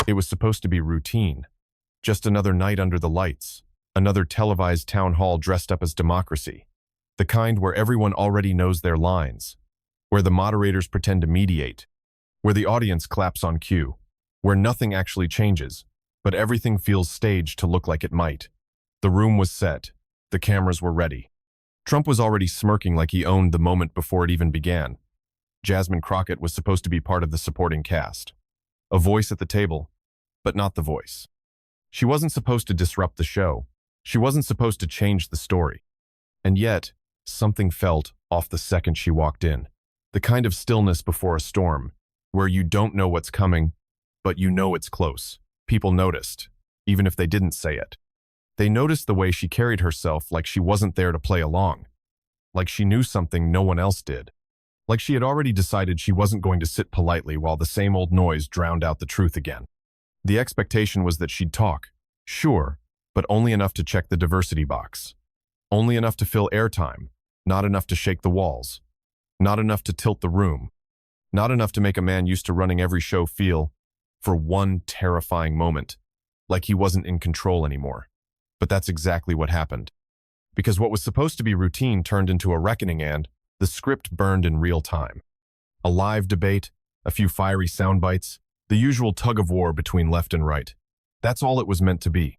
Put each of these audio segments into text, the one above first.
It was supposed to be routine. Just another night under the lights, another televised town hall dressed up as democracy. The kind where everyone already knows their lines, where the moderators pretend to mediate, where the audience claps on cue, where nothing actually changes, but everything feels staged to look like it might. The room was set. The cameras were ready. Trump was already smirking like he owned the moment before it even began. Jasmine Crockett was supposed to be part of the supporting cast. A voice at the table, but not the voice. She wasn't supposed to disrupt the show. She wasn't supposed to change the story. And yet, something felt off the second she walked in. The kind of stillness before a storm, where you don't know what's coming, but you know it's close. People noticed, even if they didn't say it. They noticed the way she carried herself, like she wasn't there to play along. Like she knew something no one else did. Like she had already decided she wasn't going to sit politely while the same old noise drowned out the truth again. The expectation was that she'd talk, sure, but only enough to check the diversity box. Only enough to fill airtime, not enough to shake the walls. Not enough to tilt the room. Not enough to make a man used to running every show feel, for one terrifying moment, like he wasn't in control anymore. But that's exactly what happened. Because what was supposed to be routine turned into a reckoning, and the script burned in real time. A live debate, a few fiery sound bites, the usual tug of war between left and right. That's all it was meant to be.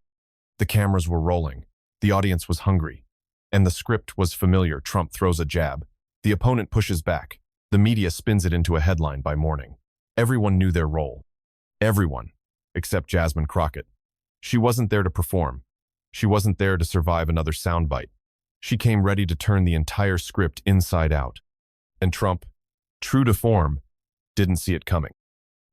The cameras were rolling. The audience was hungry. And the script was familiar. Trump throws a jab. The opponent pushes back. The media spins it into a headline by morning. Everyone knew their role. Everyone, except Jasmine Crockett. She wasn't there to perform. She wasn't there to survive another soundbite. She came ready to turn the entire script inside out. And Trump, true to form, didn't see it coming.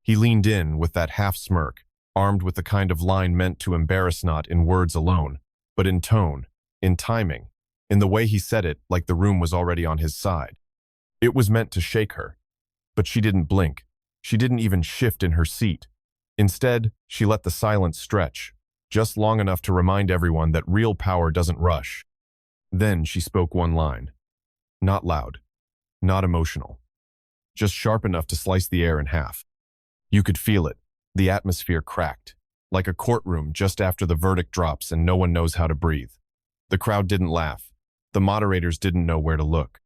He leaned in with that half smirk, armed with the kind of line meant to embarrass not in words alone, but in tone, in timing, in the way he said it, like the room was already on his side. It was meant to shake her, but she didn't blink. She didn't even shift in her seat. Instead, she let the silence stretch, just long enough to remind everyone that real power doesn't rush. Then she spoke one line. Not loud, not emotional, just sharp enough to slice the air in half. You could feel it. The atmosphere cracked, like a courtroom just after the verdict drops and no one knows how to breathe. The crowd didn't laugh. The moderators didn't know where to look.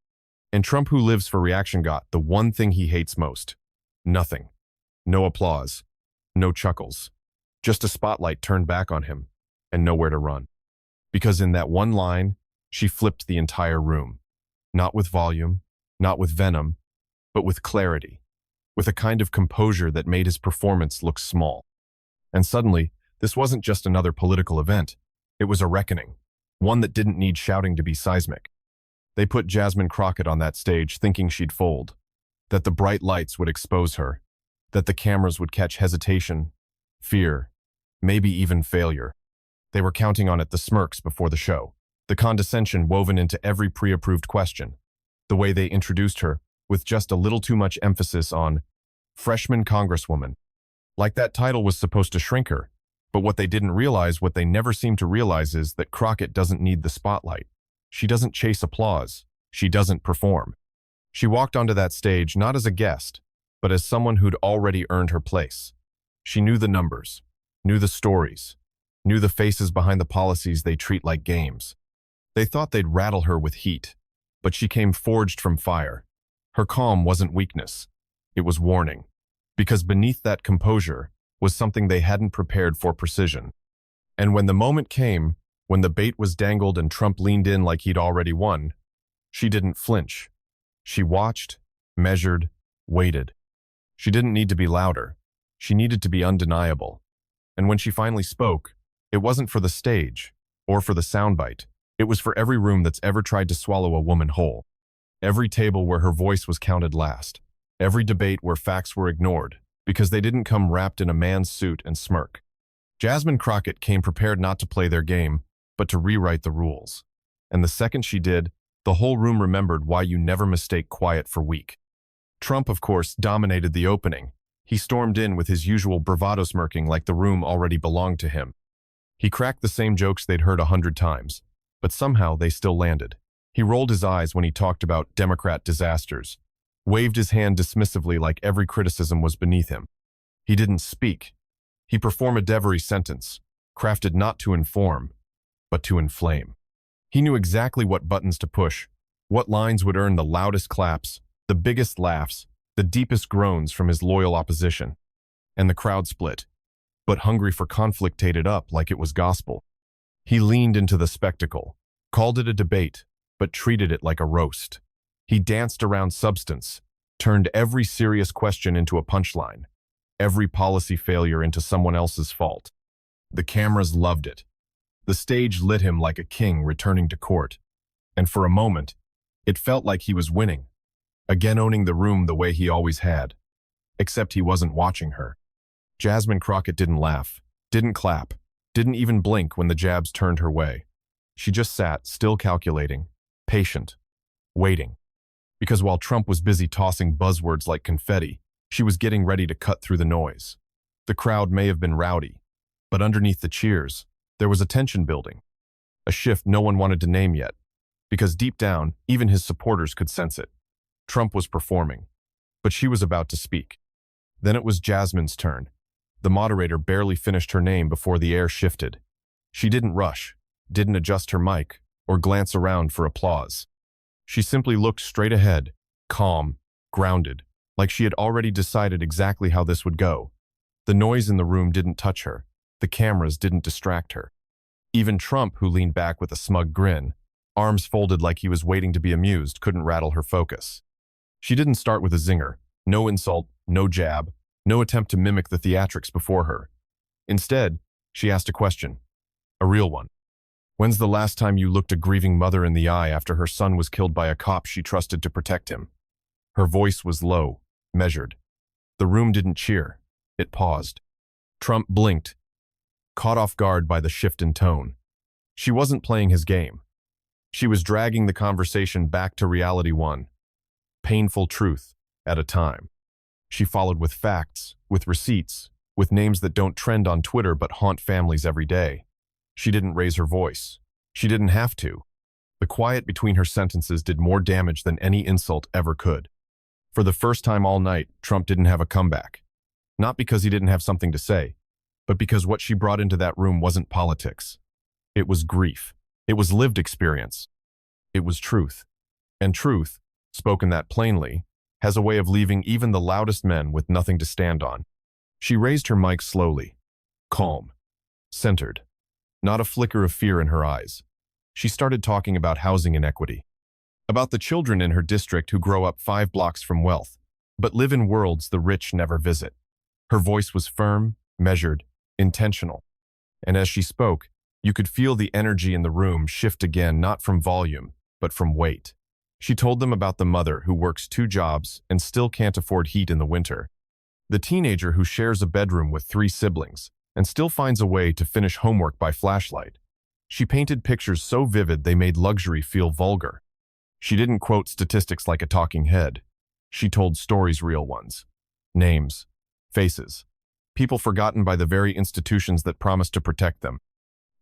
And Trump, who lives for reaction, got the one thing he hates most. Nothing. No applause. No chuckles. Just a spotlight turned back on him, and nowhere to run. Because in that one line, she flipped the entire room. Not with volume, not with venom, but with clarity. With a kind of composure that made his performance look small. And suddenly, this wasn't just another political event. It was a reckoning. One that didn't need shouting to be seismic. They put Jasmine Crockett on that stage thinking she'd fold. That the bright lights would expose her. That the cameras would catch hesitation, fear, maybe even failure. They were counting on it, the smirks before the show. The condescension woven into every pre-approved question. The way they introduced her, with just a little too much emphasis on freshman congresswoman. Like that title was supposed to shrink her. But what they didn't realize, what they never seem to realize, is that Crockett doesn't need the spotlight. She doesn't chase applause. She doesn't perform. She walked onto that stage not as a guest, but as someone who'd already earned her place. She knew the numbers, knew the stories, knew the faces behind the policies they treat like games. They thought they'd rattle her with heat, but she came forged from fire. Her calm wasn't weakness. It was warning. Because beneath that composure was something they hadn't prepared for: precision. And when the moment came, when the bait was dangled and Trump leaned in like he'd already won, she didn't flinch. She watched, measured, waited. She didn't need to be louder. She needed to be undeniable. And when she finally spoke, it wasn't for the stage or for the soundbite. It was for every room that's ever tried to swallow a woman whole. Every table where her voice was counted last. Every debate where facts were ignored because they didn't come wrapped in a man's suit and smirk. Jasmine Crockett came prepared not to play their game, but to rewrite the rules. And the second she did, the whole room remembered why you never mistake quiet for weak. Trump, of course, dominated the opening. He stormed in with his usual bravado, smirking like the room already belonged to him. He cracked the same jokes they'd heard 100 times, but somehow they still landed. He rolled his eyes when he talked about Democrat disasters, waved his hand dismissively like every criticism was beneath him. He didn't speak. He performed every sentence, crafted not to inform, but to inflame. He knew exactly what buttons to push, what lines would earn the loudest claps, the biggest laughs, the deepest groans from his loyal opposition. And the crowd split, but hungry for conflict ate it up like it was gospel. He leaned into the spectacle, called it a debate, but treated it like a roast. He danced around substance, turned every serious question into a punchline, every policy failure into someone else's fault. The cameras loved it. The stage lit him like a king returning to court. And for a moment, it felt like he was winning, again owning the room the way he always had. Except he wasn't watching her. Jasmine Crockett didn't laugh, didn't clap, didn't even blink when the jabs turned her way. She just sat, still calculating, patient, waiting. Because while Trump was busy tossing buzzwords like confetti, she was getting ready to cut through the noise. The crowd may have been rowdy, but underneath the cheers, there was a tension building. A shift no one wanted to name yet, because deep down, even his supporters could sense it. Trump was performing, but she was about to speak. Then it was Jasmine's turn. The moderator barely finished her name before the air shifted. She didn't rush, didn't adjust her mic, or glance around for applause. She simply looked straight ahead, calm, grounded, like she had already decided exactly how this would go. The noise in the room didn't touch her. The cameras didn't distract her. Even Trump, who leaned back with a smug grin, arms folded like he was waiting to be amused, couldn't rattle her focus. She didn't start with a zinger, no insult, no jab, no attempt to mimic the theatrics before her. Instead, she asked a question, a real one. When's the last time you looked a grieving mother in the eye after her son was killed by a cop she trusted to protect him? Her voice was low, measured. The room didn't cheer. It paused. Trump blinked, caught off guard by the shift in tone. She wasn't playing his game. She was dragging the conversation back to reality, one painful truth at a time. She followed with facts, with receipts, with names that don't trend on Twitter but haunt families every day. She didn't raise her voice. She didn't have to. The quiet between her sentences did more damage than any insult ever could. For the first time all night, Trump didn't have a comeback. Not because he didn't have something to say, but because what she brought into that room wasn't politics. It was grief. It was lived experience. It was truth. And truth, spoken that plainly, has a way of leaving even the loudest men with nothing to stand on. She raised her mic slowly, calm, centered, not a flicker of fear in her eyes. She started talking about housing inequity, about the children in her district who grow up 5 blocks from wealth, but live in worlds the rich never visit. Her voice was firm, measured, intentional. And as she spoke, you could feel the energy in the room shift again, not from volume, but from weight. She told them about the mother who works 2 jobs and still can't afford heat in the winter, the teenager who shares a bedroom with 3 siblings and still finds a way to finish homework by flashlight. She painted pictures so vivid they made luxury feel vulgar. She didn't quote statistics like a talking head. She told stories, real ones. Names, faces, people forgotten by the very institutions that promised to protect them.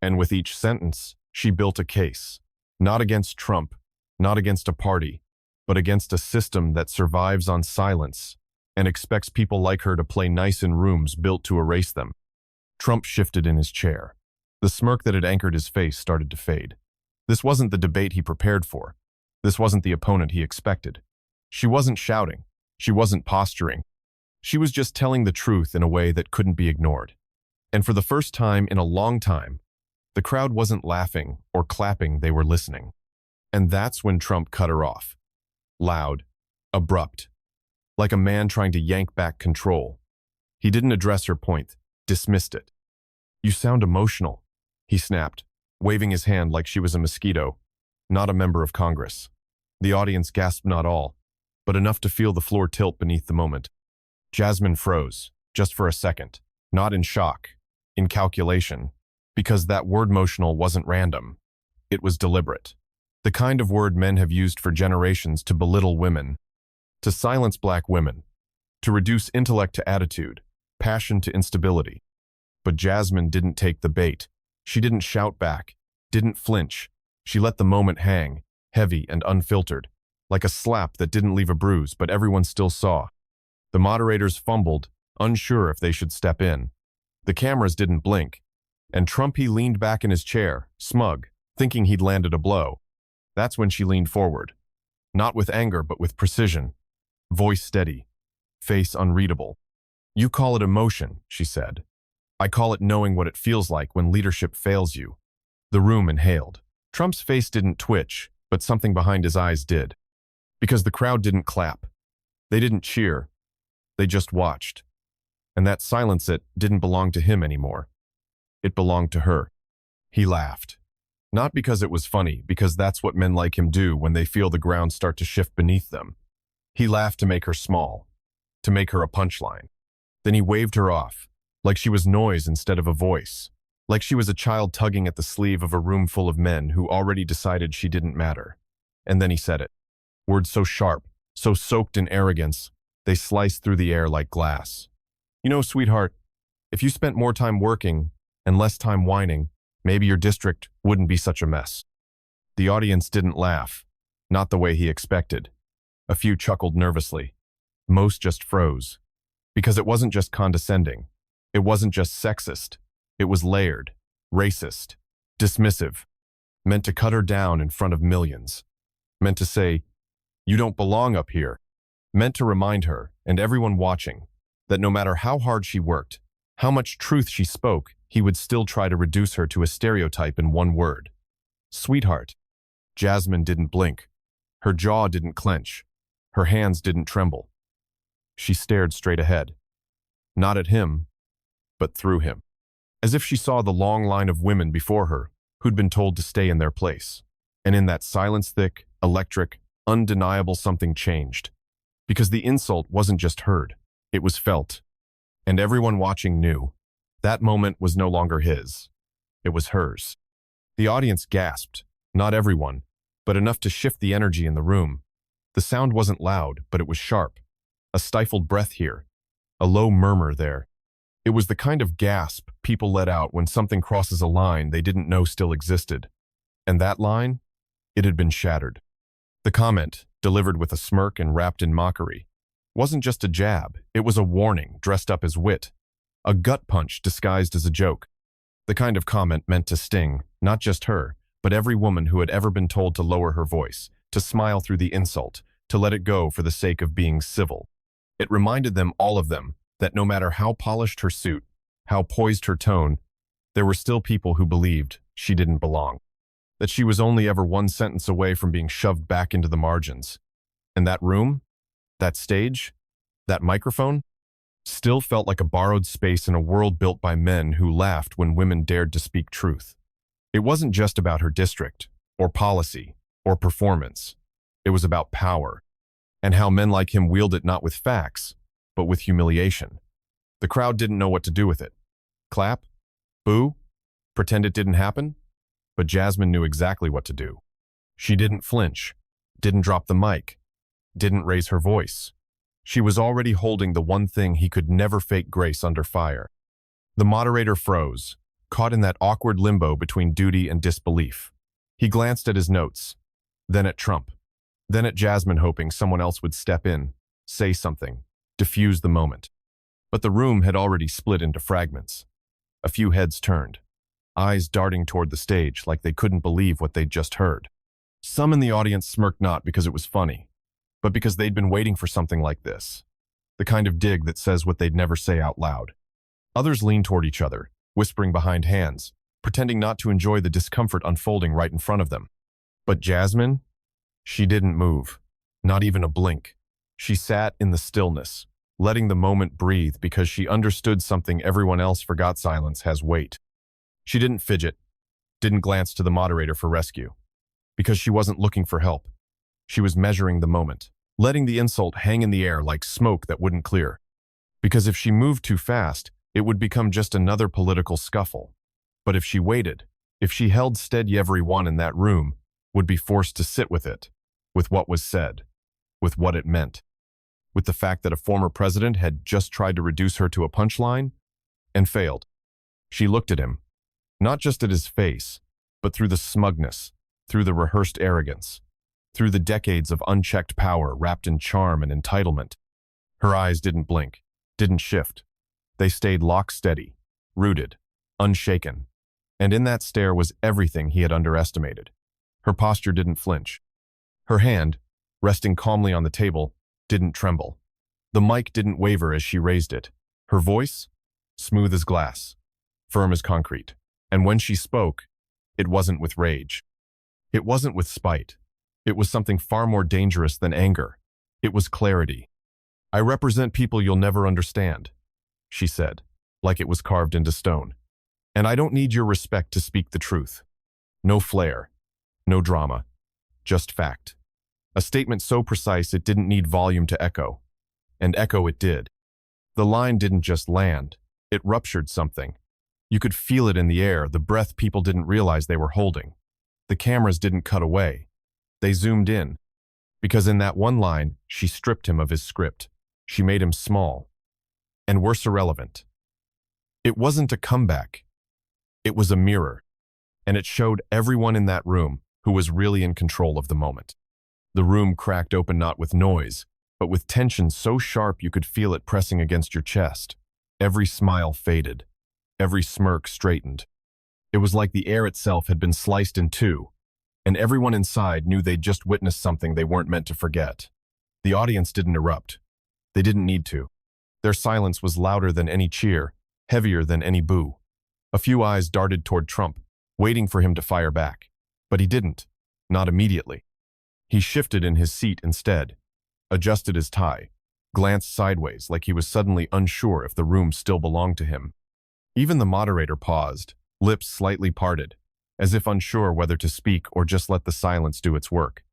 And with each sentence, she built a case, not against Trump, not against a party, but against a system that survives on silence and expects people like her to play nice in rooms built to erase them. Trump shifted in his chair. The smirk that had anchored his face started to fade. This wasn't the debate he prepared for. This wasn't the opponent he expected. She wasn't shouting. She wasn't posturing. She was just telling the truth in a way that couldn't be ignored. And for the first time in a long time, the crowd wasn't laughing or clapping, they were listening. And that's when Trump cut her off. Loud, abrupt, like a man trying to yank back control. He didn't address her point, dismissed it. "You sound emotional," he snapped, waving his hand like she was a mosquito, not a member of Congress. The audience gasped, not all, but enough to feel the floor tilt beneath the moment. Jasmine froze, just for a second, not in shock, in calculation, because that word emotional wasn't random. It was deliberate. The kind of word men have used for generations to belittle women, to silence Black women, to reduce intellect to attitude, passion to instability. But Jasmine didn't take the bait. She didn't shout back, didn't flinch. She let the moment hang, heavy and unfiltered, like a slap that didn't leave a bruise, but everyone still saw. The moderators fumbled, unsure if they should step in. The cameras didn't blink, and Trumpy leaned back in his chair, smug, thinking he'd landed a blow. That's when she leaned forward. Not with anger, but with precision. Voice steady. Face unreadable. "You call it emotion," she said. "I call it knowing what it feels like when leadership fails you." The room inhaled. Trump's face didn't twitch, but something behind his eyes did. Because the crowd didn't clap. They didn't cheer. They just watched. And that silence, it didn't belong to him anymore. It belonged to her. He laughed. Not because it was funny, because that's what men like him do when they feel the ground start to shift beneath them. He laughed to make her small, to make her a punchline. Then he waved her off, like she was noise instead of a voice, like she was a child tugging at the sleeve of a room full of men who already decided she didn't matter. And then he said it. Words so sharp, so soaked in arrogance, they sliced through the air like glass. "You know, sweetheart, if you spent more time working and less time whining, maybe your district wouldn't be such a mess." The audience didn't laugh, not the way he expected. A few chuckled nervously. Most just froze. Because it wasn't just condescending. It wasn't just sexist. It was layered, racist, dismissive. Meant to cut her down in front of millions. Meant to say, "You don't belong up here." Meant to remind her, and everyone watching, that no matter how hard she worked, how much truth she spoke, he would still try to reduce her to a stereotype in one word. Sweetheart. Jasmine didn't blink. Her jaw didn't clench. Her hands didn't tremble. She stared straight ahead. Not at him, but through him. As if she saw the long line of women before her who'd been told to stay in their place. And in that silence, thick, electric, undeniable, something changed. Because the insult wasn't just heard, it was felt. And everyone watching knew. That moment was no longer his. It was hers. The audience gasped, not everyone, but enough to shift the energy in the room. The sound wasn't loud, but it was sharp. A stifled breath here, a low murmur there. It was the kind of gasp people let out when something crosses a line they didn't know still existed. And that line? It had been shattered. The comment, delivered with a smirk and wrapped in mockery, wasn't just a jab, it was a warning dressed up as wit. A gut punch disguised as a joke. The kind of comment meant to sting, not just her, but every woman who had ever been told to lower her voice, to smile through the insult, to let it go for the sake of being civil. It reminded them, all of them, that no matter how polished her suit, how poised her tone, there were still people who believed she didn't belong. That she was only ever one sentence away from being shoved back into the margins. And that room, that stage, that microphone, still felt like a borrowed space in a world built by men who laughed when women dared to speak truth. It wasn't just about her district, or policy, or performance. It was about power, and how men like him wield it not with facts, but with humiliation. The crowd didn't know what to do with it. Clap? Boo? Pretend it didn't happen? But Jasmine knew exactly what to do. She didn't flinch, didn't drop the mic, didn't raise her voice. She was already holding the one thing he could never fake grace under fire. The moderator froze, caught in that awkward limbo between duty and disbelief. He glanced at his notes, then at Trump, then at Jasmine, hoping someone else would step in, say something, diffuse the moment. But the room had already split into fragments. A few heads turned, eyes darting toward the stage like they couldn't believe what they'd just heard. Some in the audience smirked not because it was funny, but because they'd been waiting for something like this. The kind of dig that says what they'd never say out loud. Others leaned toward each other, whispering behind hands, pretending not to enjoy the discomfort unfolding right in front of them. But Jasmine? She didn't move, not even a blink. She sat in the stillness, letting the moment breathe because she understood something everyone else forgot: silence has weight. She didn't fidget, didn't glance to the moderator for rescue, because she wasn't looking for help. She was measuring the moment, letting the insult hang in the air like smoke that wouldn't clear. Because if she moved too fast, it would become just another political scuffle. But if she waited, if she held steady, everyone in that room would be forced to sit with it, with what was said, with what it meant, with the fact that a former president had just tried to reduce her to a punchline and failed. She looked at him, not just at his face, but through the smugness, through the rehearsed arrogance, through the decades of unchecked power wrapped in charm and entitlement. Her eyes didn't blink, didn't shift. They stayed lock steady, rooted, unshaken. And in that stare was everything he had underestimated. Her posture didn't flinch. Her hand, resting calmly on the table, didn't tremble. The mic didn't waver as she raised it. Her voice, smooth as glass, firm as concrete. And when she spoke, it wasn't with rage. It wasn't with spite. It was something far more dangerous than anger. It was clarity. "I represent people you'll never understand," she said, like it was carved into stone. "And I don't need your respect to speak the truth. No flair, no drama, just fact." A statement so precise it didn't need volume to echo. And echo it did. The line didn't just land, it ruptured something. You could feel it in the air, the breath people didn't realize they were holding. The cameras didn't cut away. They zoomed in. Because in that one line, she stripped him of his script. She made him small. And worse, irrelevant. It wasn't a comeback. It was a mirror. And it showed everyone in that room who was really in control of the moment. The room cracked open not with noise, but with tension so sharp you could feel it pressing against your chest. Every smile faded. Every smirk straightened. It was like the air itself had been sliced in two, and everyone inside knew they'd just witnessed something they weren't meant to forget. The audience didn't erupt. They didn't need to. Their silence was louder than any cheer, heavier than any boo. A few eyes darted toward Trump, waiting for him to fire back. But he didn't. Not immediately. He shifted in his seat instead, adjusted his tie, glanced sideways like he was suddenly unsure if the room still belonged to him. Even the moderator paused, lips slightly parted, as if unsure whether to speak or just let the silence do its work.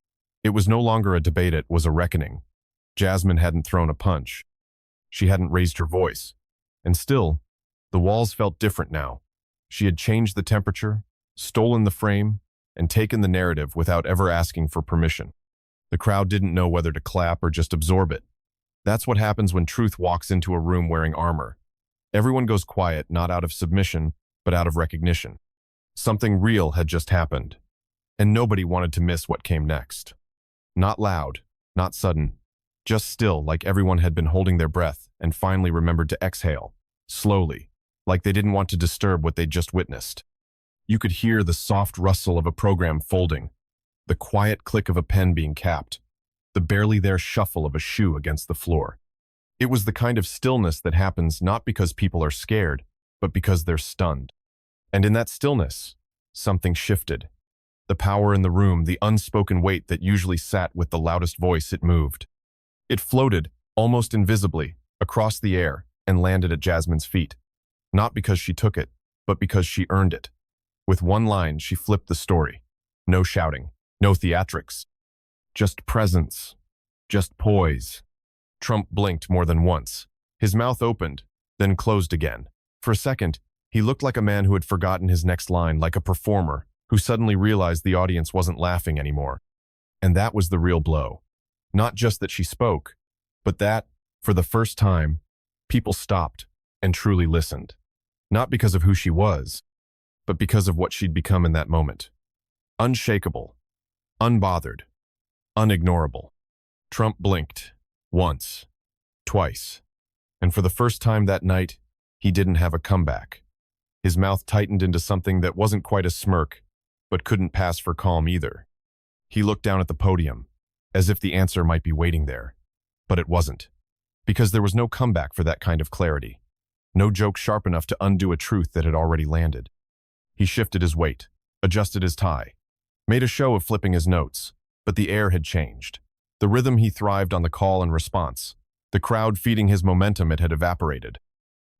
It was no longer a debate, it was a reckoning. Jasmine hadn't thrown a punch. She hadn't raised her voice. And still, the walls felt different now. She had changed the temperature, stolen the frame, and taken the narrative without ever asking for permission. The crowd didn't know whether to clap or just absorb it. That's what happens when truth walks into a room wearing armor. Everyone goes quiet, not out of submission, but out of recognition. Something real had just happened, and nobody wanted to miss what came next. Not loud, not sudden, just still, like everyone had been holding their breath and finally remembered to exhale, slowly, like they didn't want to disturb what they'd just witnessed. You could hear the soft rustle of a program folding, the quiet click of a pen being capped, the barely there shuffle of a shoe against the floor. It was the kind of stillness that happens not because people are scared, but because they're stunned. And in that stillness, something shifted. The power in the room, the unspoken weight that usually sat with the loudest voice, it moved. It floated, almost invisibly, across the air and landed at Jasmine's feet. Not because she took it, but because she earned it. With one line, she flipped the story. No shouting, no theatrics. Just presence, just poise. Trump blinked more than once. His mouth opened, then closed again. For a second, he looked like a man who had forgotten his next line, like a performer who suddenly realized the audience wasn't laughing anymore. And that was the real blow. Not just that she spoke, but that, for the first time, people stopped and truly listened. Not because of who she was, but because of what she'd become in that moment. Unshakable, unbothered, unignorable. Trump blinked, once, twice, and for the first time that night, he didn't have a comeback. His mouth tightened into something that wasn't quite a smirk, but couldn't pass for calm either. He looked down at the podium, as if the answer might be waiting there. But it wasn't, because there was no comeback for that kind of clarity. No joke sharp enough to undo a truth that had already landed. He shifted his weight, adjusted his tie, made a show of flipping his notes, but the air had changed. The rhythm he thrived on, the call and response. The crowd feeding his momentum, it had evaporated.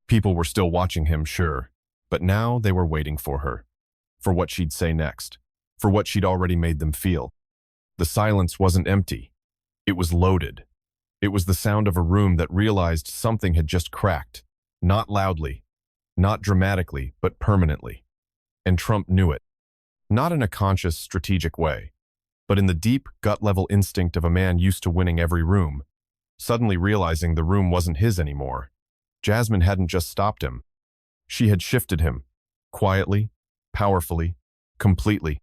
People were still watching him, sure, but now they were waiting for her. For what she'd say next. For what she'd already made them feel. The silence wasn't empty. It was loaded. It was the sound of a room that realized something had just cracked. Not loudly, not dramatically, but permanently. And Trump knew it. Not in a conscious, strategic way, but in the deep, gut-level instinct of a man used to winning every room, suddenly realizing the room wasn't his anymore. Jasmine hadn't just stopped him. She had shifted him, quietly, powerfully, completely.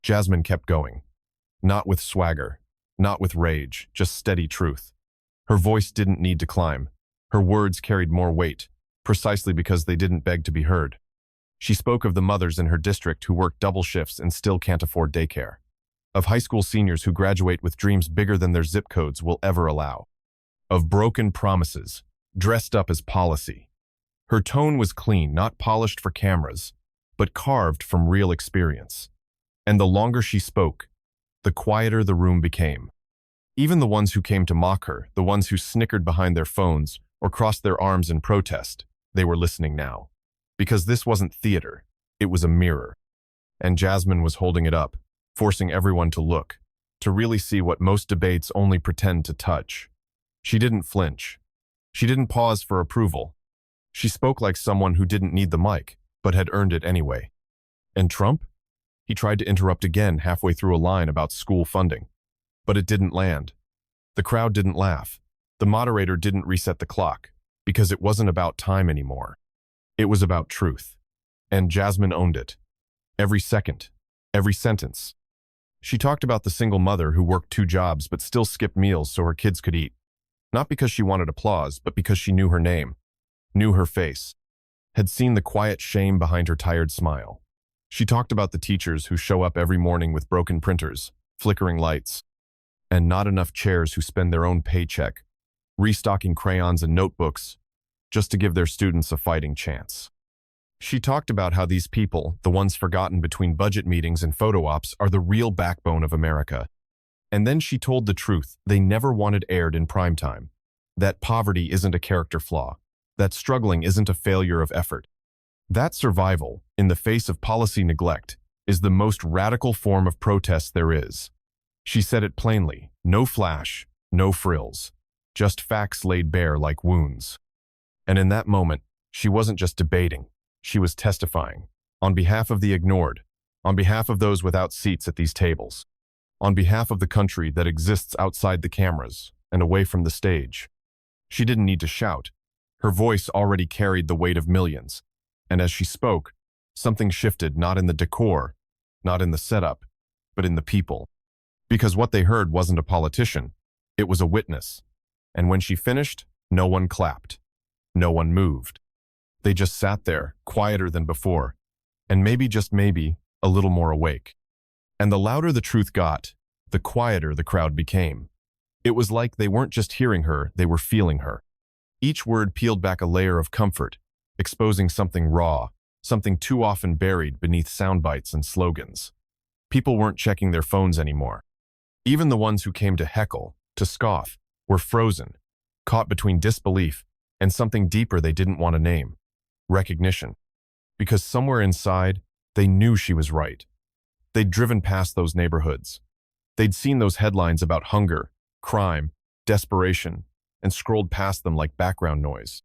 Jasmine kept going. Not with swagger, not with rage, just steady truth. Her voice didn't need to climb. Her words carried more weight, precisely because they didn't beg to be heard. She spoke of the mothers in her district who work double shifts and still can't afford daycare, of high school seniors who graduate with dreams bigger than their zip codes will ever allow, of broken promises, dressed up as policy. Her tone was clean, not polished for cameras, but carved from real experience. And the longer she spoke, the quieter the room became. Even the ones who came to mock her, the ones who snickered behind their phones or crossed their arms in protest, they were listening now. Because this wasn't theater, it was a mirror. And Jasmine was holding it up, forcing everyone to look, to really see what most debates only pretend to touch. She didn't flinch. She didn't pause for approval. She spoke like someone who didn't need the mic, but had earned it anyway. And Trump? He tried to interrupt again halfway through a line about school funding. But it didn't land. The crowd didn't laugh. The moderator didn't reset the clock, because it wasn't about time anymore. It was about truth. And Jasmine owned it. Every second, every sentence. She talked about the single mother who worked 2 jobs but still skipped meals so her kids could eat. Not because she wanted applause, but because she knew her name, knew her face, had seen the quiet shame behind her tired smile. She talked about the teachers who show up every morning with broken printers, flickering lights, and not enough chairs who spend their own paycheck, restocking crayons and notebooks, just to give their students a fighting chance. She talked about how these people, the ones forgotten between budget meetings and photo ops, are the real backbone of America. And then she told the truth they never wanted aired in primetime. That poverty isn't a character flaw. That struggling isn't a failure of effort. That survival, in the face of policy neglect, is the most radical form of protest there is. She said it plainly, no flash, no frills, just facts laid bare like wounds. And in that moment, she wasn't just debating, she was testifying, on behalf of the ignored, on behalf of those without seats at these tables, on behalf of the country that exists outside the cameras and away from the stage. She didn't need to shout. Her voice already carried the weight of millions, and as she spoke, something shifted not in the decor, not in the setup, but in the people. Because what they heard wasn't a politician, it was a witness. And when she finished, no one clapped. No one moved. They just sat there, quieter than before, and maybe, just maybe, a little more awake. And the louder the truth got, the quieter the crowd became. It was like they weren't just hearing her, they were feeling her. Each word peeled back a layer of comfort, exposing something raw, something too often buried beneath sound bites and slogans. People weren't checking their phones anymore. Even the ones who came to heckle, to scoff, were frozen, caught between disbelief and something deeper they didn't want to name. Recognition. Because somewhere inside, they knew she was right. They'd driven past those neighborhoods. They'd seen those headlines about hunger, crime, desperation, and scrolled past them like background noise.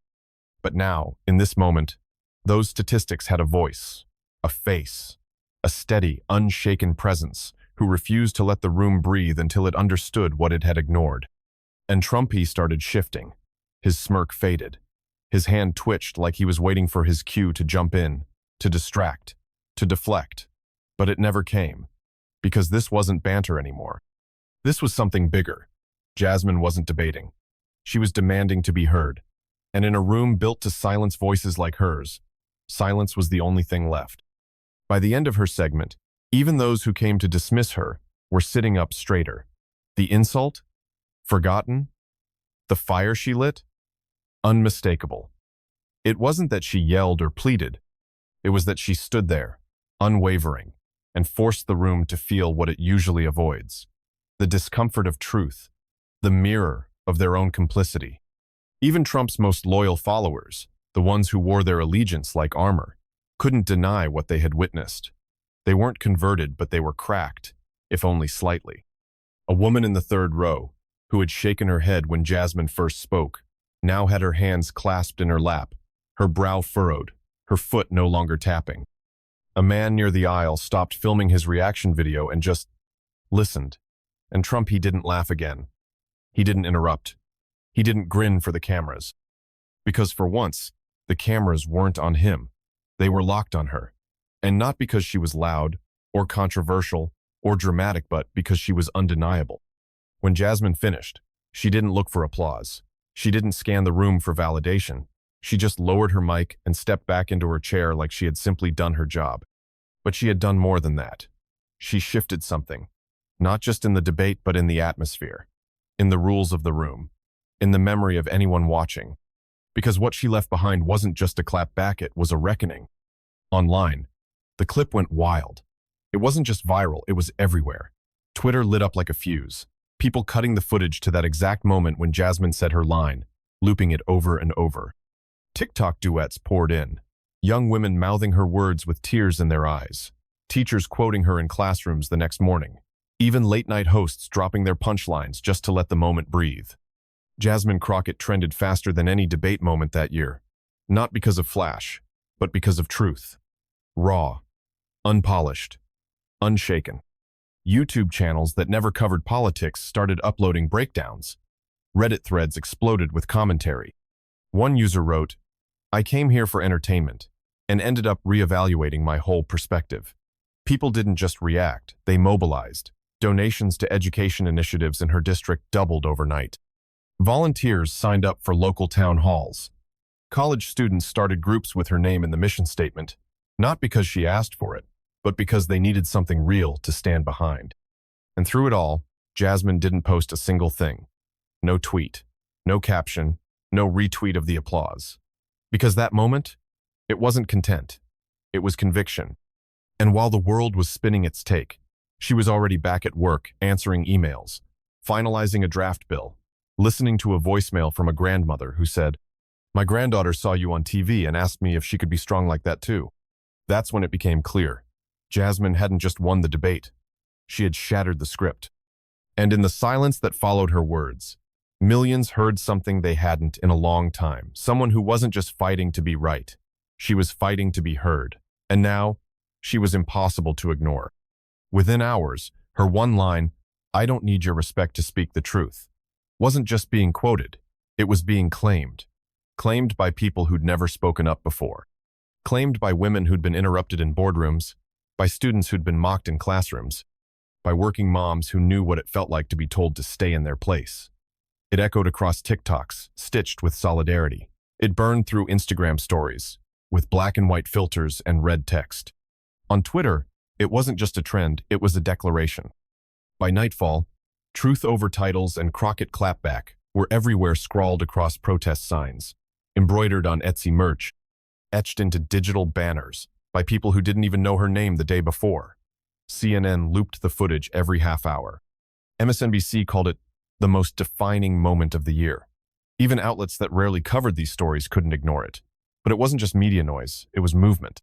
But now, in this moment, those statistics had a voice, a face, a steady, unshaken presence who refused to let the room breathe until it understood what it had ignored. And Trumpy started shifting. His smirk faded. His hand twitched like he was waiting for his cue to jump in, to distract, to deflect. But it never came, because this wasn't banter anymore. This was something bigger. Jasmine wasn't debating. She was demanding to be heard. And in a room built to silence voices like hers, silence was the only thing left. By the end of her segment, even those who came to dismiss her were sitting up straighter. The insult? Forgotten? The fire she lit? Unmistakable. It wasn't that she yelled or pleaded. It was that she stood there, unwavering, and forced the room to feel what it usually avoids. The discomfort of truth, the mirror of their own complicity. Even Trump's most loyal followers, the ones who wore their allegiance like armor, couldn't deny what they had witnessed. They weren't converted, but they were cracked, if only slightly. A woman in the third row, who had shaken her head when Jasmine first spoke, now had her hands clasped in her lap, her brow furrowed, her foot no longer tapping. A man near the aisle stopped filming his reaction video and just listened. And Trump, he didn't laugh again. He didn't interrupt. He didn't grin for the cameras. Because for once, the cameras weren't on him. They were locked on her. And not because she was loud, or controversial, or dramatic, but because she was undeniable. When Jasmine finished, she didn't look for applause. She didn't scan the room for validation. She just lowered her mic and stepped back into her chair like she had simply done her job. But she had done more than that. She shifted something, not just in the debate but in the atmosphere, in the rules of the room, in the memory of anyone watching. Because what she left behind wasn't just a clapback, it was a reckoning. Online, the clip went wild. It wasn't just viral, it was everywhere. Twitter lit up like a fuse, people cutting the footage to that exact moment when Jasmine said her line, looping it over and over. TikTok duets poured in, young women mouthing her words with tears in their eyes, teachers quoting her in classrooms the next morning, even late-night hosts dropping their punchlines just to let the moment breathe. Jasmine Crockett trended faster than any debate moment that year, not because of flash, but because of truth. Raw, unpolished, unshaken. YouTube channels that never covered politics started uploading breakdowns. Reddit threads exploded with commentary. One user wrote, "I came here for entertainment," and ended up reevaluating my whole perspective. People didn't just react, they mobilized. Donations to education initiatives in her district doubled overnight. Volunteers signed up for local town halls. College students started groups with her name in the mission statement, not because she asked for it, but because they needed something real to stand behind. And through it all, Jasmine didn't post a single thing. No tweet, no caption, no retweet of the applause. Because that moment, it wasn't content. It was conviction. And while the world was spinning its take, she was already back at work, answering emails, finalizing a draft bill, listening to a voicemail from a grandmother who said, "My granddaughter saw you on TV and asked me if she could be strong like that too." That's when it became clear. Jasmine hadn't just won the debate. She had shattered the script. And in the silence that followed her words, millions heard something they hadn't in a long time. Someone who wasn't just fighting to be right. She was fighting to be heard. And now, she was impossible to ignore. Within hours, her one line, "I don't need your respect to speak the truth," wasn't just being quoted. It was being claimed. Claimed by people who'd never spoken up before. Claimed by women who'd been interrupted in boardrooms, by students who'd been mocked in classrooms, by working moms who knew what it felt like to be told to stay in their place. It echoed across TikToks, stitched with solidarity. It burned through Instagram stories, with black and white filters and red text. On Twitter, it wasn't just a trend, it was a declaration. By nightfall, "Truth over titles" and "Crockett Clapback" were everywhere, scrawled across protest signs, embroidered on Etsy merch, etched into digital banners by people who didn't even know her name the day before. CNN looped the footage every half hour. MSNBC called it the most defining moment of the year. Even outlets that rarely covered these stories couldn't ignore it. But it wasn't just media noise, it was movement.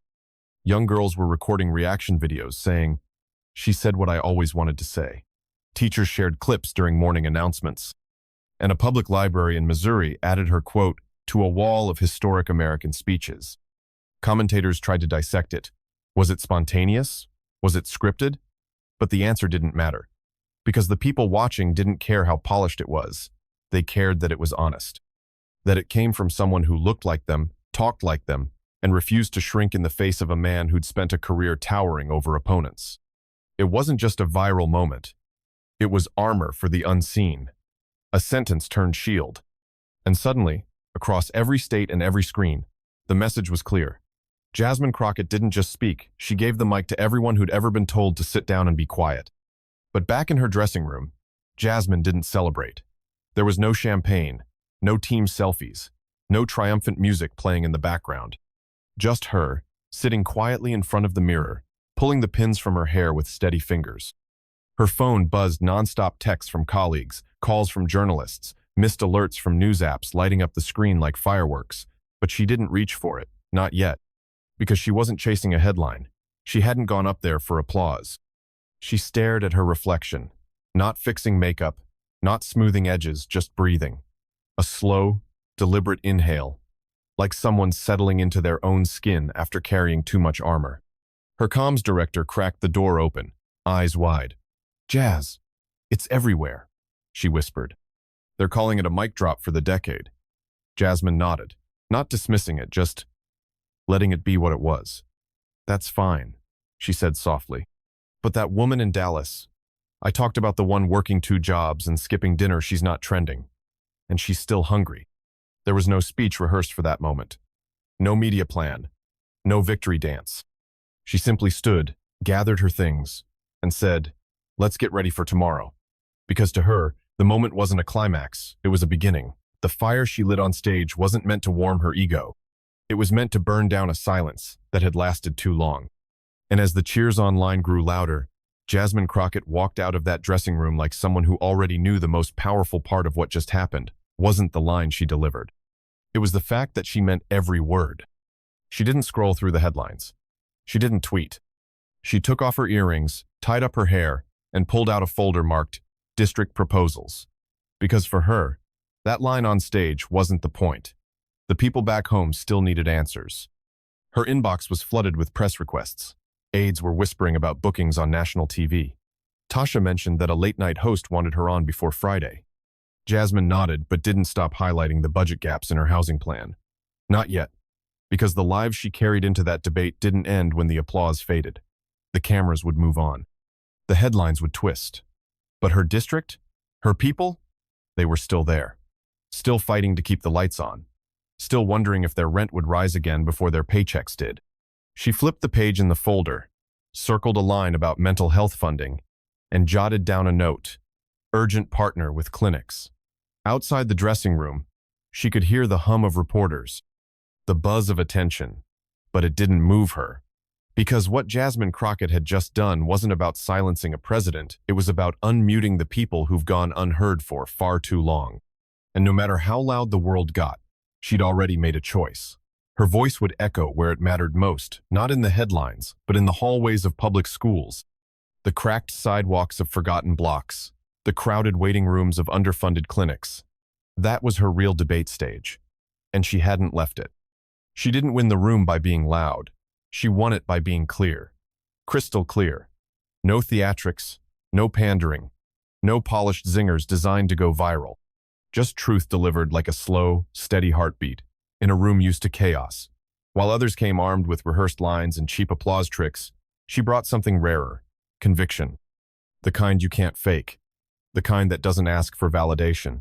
Young girls were recording reaction videos saying, "She said what I always wanted to say." Teachers shared clips during morning announcements. And a public library in Missouri added her quote to a wall of historic American speeches. Commentators tried to dissect it. Was it spontaneous? Was it scripted? But the answer didn't matter. Because the people watching didn't care how polished it was. They cared that it was honest. That it came from someone who looked like them, talked like them, and refused to shrink in the face of a man who'd spent a career towering over opponents. It wasn't just a viral moment. It was armor for the unseen. A sentence turned shield. And suddenly, across every state and every screen, the message was clear. Jasmine Crockett didn't just speak, she gave the mic to everyone who'd ever been told to sit down and be quiet. But back in her dressing room, Jasmine didn't celebrate. There was no champagne, no team selfies, no triumphant music playing in the background. Just her, sitting quietly in front of the mirror, pulling the pins from her hair with steady fingers. Her phone buzzed nonstop texts from colleagues, calls from journalists, missed alerts from news apps lighting up the screen like fireworks. But she didn't reach for it, not yet. Because she wasn't chasing a headline. She hadn't gone up there for applause. She stared at her reflection, not fixing makeup, not smoothing edges, just breathing. A slow, deliberate inhale, like someone settling into their own skin after carrying too much armor. Her comms director cracked the door open, eyes wide. "Jazz, it's everywhere," she whispered. "They're calling it a mic drop for the decade." Jasmine nodded, not dismissing it, just letting it be what it was. "That's fine," she said softly. "But that woman in Dallas, I talked about the one working 2 jobs and skipping dinner, she's not trending. And she's still hungry. There was no speech rehearsed for that moment. No media plan. No victory dance. She simply stood, gathered her things, and said, "Let's get ready for tomorrow." Because to her, the moment wasn't a climax, it was a beginning. The fire she lit on stage wasn't meant to warm her ego. It was meant to burn down a silence that had lasted too long. And as the cheers online grew louder, Jasmine Crockett walked out of that dressing room like someone who already knew the most powerful part of what just happened wasn't the line she delivered. It was the fact that she meant every word. She didn't scroll through the headlines. She didn't tweet. She took off her earrings, tied up her hair, and pulled out a folder marked District Proposals. Because for her, that line on stage wasn't the point. The people back home still needed answers. Her inbox was flooded with press requests. Aides were whispering about bookings on national TV. Tasha mentioned that a late-night host wanted her on before Friday. Jasmine nodded but didn't stop highlighting the budget gaps in her housing plan. Not yet, because the lives she carried into that debate didn't end when the applause faded. The cameras would move on. The headlines would twist. But her district, her people, they were still there. Still fighting to keep the lights on. Still wondering if their rent would rise again before their paychecks did. She flipped the page in the folder, circled a line about mental health funding, and jotted down a note, urgent partner with clinics. Outside the dressing room, she could hear the hum of reporters, the buzz of attention, but it didn't move her. Because what Jasmine Crockett had just done wasn't about silencing a president, it was about unmuting the people who've gone unheard for far too long. And no matter how loud the world got, she'd already made a choice. Her voice would echo where it mattered most, not in the headlines, but in the hallways of public schools, the cracked sidewalks of forgotten blocks, the crowded waiting rooms of underfunded clinics. That was her real debate stage, and she hadn't left it. She didn't win the room by being loud. She won it by being clear. Crystal clear. No theatrics, no pandering, no polished zingers designed to go viral. Just truth delivered like a slow, steady heartbeat in a room used to chaos. While others came armed with rehearsed lines and cheap applause tricks, she brought something rarer, conviction. The kind you can't fake. The kind that doesn't ask for validation.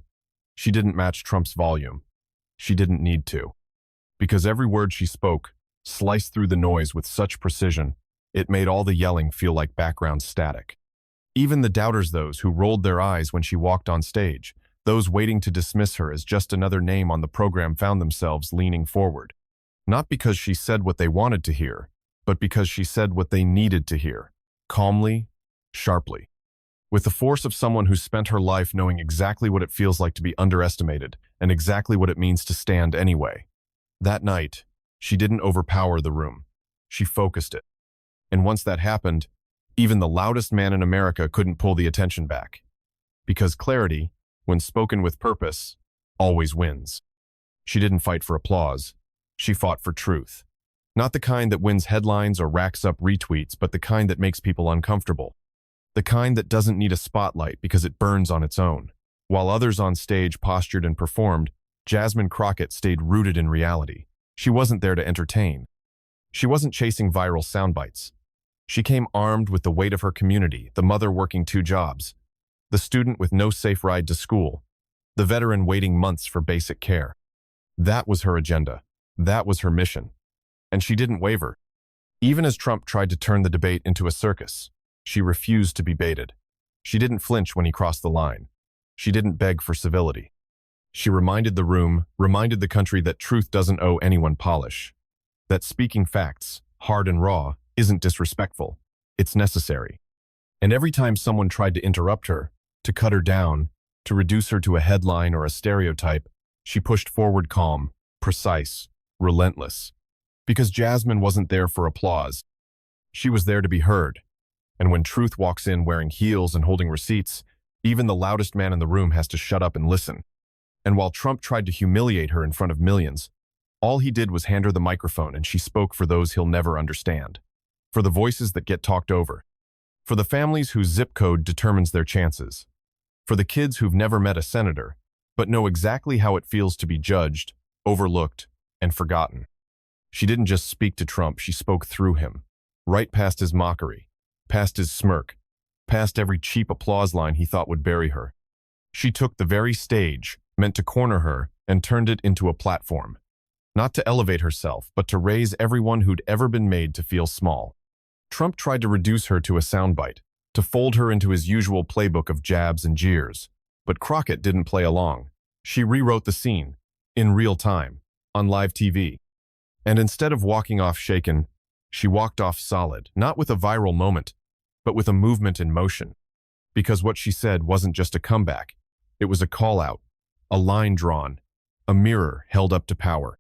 She didn't match Trump's volume. She didn't need to. Because every word she spoke sliced through the noise with such precision, it made all the yelling feel like background static. Even the doubters, those who rolled their eyes when she walked on stage, those waiting to dismiss her as just another name on the program, found themselves leaning forward. Not because she said what they wanted to hear, but because she said what they needed to hear, calmly, sharply. With the force of someone who spent her life knowing exactly what it feels like to be underestimated and exactly what it means to stand anyway. That night, she didn't overpower the room. She focused it. And once that happened, even the loudest man in America couldn't pull the attention back. Because clarity, when spoken with purpose, always wins. She didn't fight for applause. She fought for truth. Not the kind that wins headlines or racks up retweets, but the kind that makes people uncomfortable. The kind that doesn't need a spotlight because it burns on its own. While others on stage postured and performed, Jasmine Crockett stayed rooted in reality. She wasn't there to entertain. She wasn't chasing viral soundbites. She came armed with the weight of her community, the mother working 2 jobs, the student with no safe ride to school, the veteran waiting months for basic care. That was her agenda. That was her mission. And she didn't waver. Even as Trump tried to turn the debate into a circus, she refused to be baited. She didn't flinch when he crossed the line. She didn't beg for civility. She reminded the room, reminded the country that truth doesn't owe anyone polish. That speaking facts, hard and raw, isn't disrespectful. It's necessary. And every time someone tried to interrupt her, to cut her down, to reduce her to a headline or a stereotype, she pushed forward calm, precise, relentless. Because Jasmine wasn't there for applause. She was there to be heard. And when truth walks in wearing heels and holding receipts, even the loudest man in the room has to shut up and listen. And while Trump tried to humiliate her in front of millions, all he did was hand her the microphone, and she spoke for those he'll never understand. For the voices that get talked over. For the families whose zip code determines their chances. For the kids who've never met a senator, but know exactly how it feels to be judged, overlooked, and forgotten. She didn't just speak to Trump, she spoke through him. Right past his mockery, past his smirk, past every cheap applause line he thought would bury her. She took the very stage, meant to corner her, and turned it into a platform. Not to elevate herself, but to raise everyone who'd ever been made to feel small. Trump tried to reduce her to a soundbite, to fold her into his usual playbook of jabs and jeers. But Crockett didn't play along. She rewrote the scene, in real time, on live TV. And instead of walking off shaken, she walked off solid, not with a viral moment, but with a movement in motion. Because what she said wasn't just a comeback. It was a call-out, a line drawn, a mirror held up to power.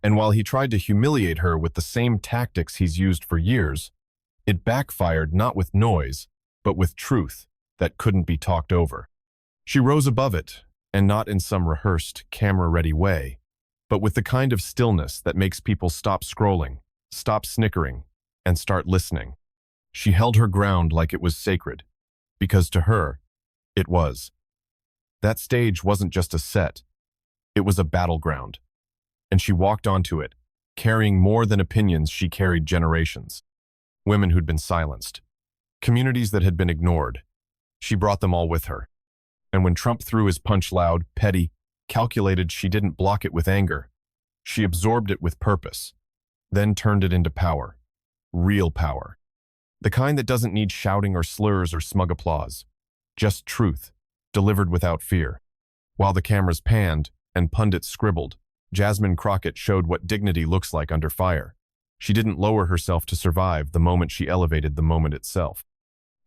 And while he tried to humiliate her with the same tactics he's used for years, it backfired not with noise, but with truth that couldn't be talked over. She rose above it, and not in some rehearsed, camera-ready way, but with the kind of stillness that makes people stop scrolling, stop snickering, and start listening. She held her ground like it was sacred, because to her, it was. That stage wasn't just a set, it was a battleground. And she walked onto it, carrying more than opinions she carried generations. Women who'd been silenced. Communities that had been ignored. She brought them all with her. And when Trump threw his punch loud, petty, calculated, she didn't block it with anger. She absorbed it with purpose, then turned it into power. Real power. The kind that doesn't need shouting or slurs or smug applause. Just truth, delivered without fear. While the cameras panned and pundits scribbled, Jasmine Crockett showed what dignity looks like under fire. She didn't lower herself to survive the moment, she elevated the moment itself.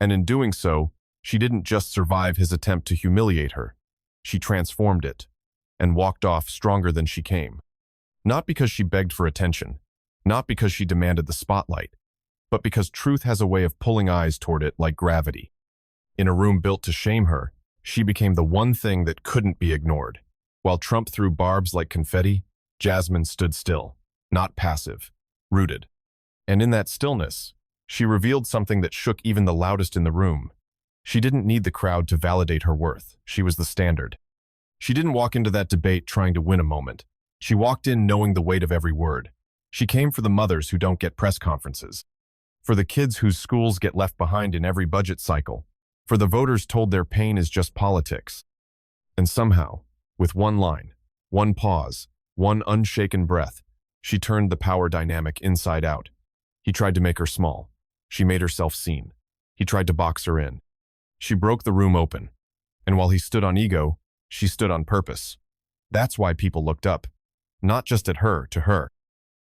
And in doing so, she didn't just survive his attempt to humiliate her. She transformed it and walked off stronger than she came. Not because she begged for attention, not because she demanded the spotlight, but because truth has a way of pulling eyes toward it like gravity. In a room built to shame her, she became the one thing that couldn't be ignored. While Trump threw barbs like confetti, Jasmine stood still, not passive, rooted. And in that stillness, she revealed something that shook even the loudest in the room. She didn't need the crowd to validate her worth. She was the standard. She didn't walk into that debate trying to win a moment. She walked in knowing the weight of every word. She came for the mothers who don't get press conferences, for the kids whose schools get left behind in every budget cycle, for the voters told their pain is just politics. And somehow, with one line, one pause, one unshaken breath, she turned the power dynamic inside out. He tried to make her small. She made herself seen. He tried to box her in. She broke the room open. And while he stood on ego, she stood on purpose. That's why people looked up. Not just at her, to her.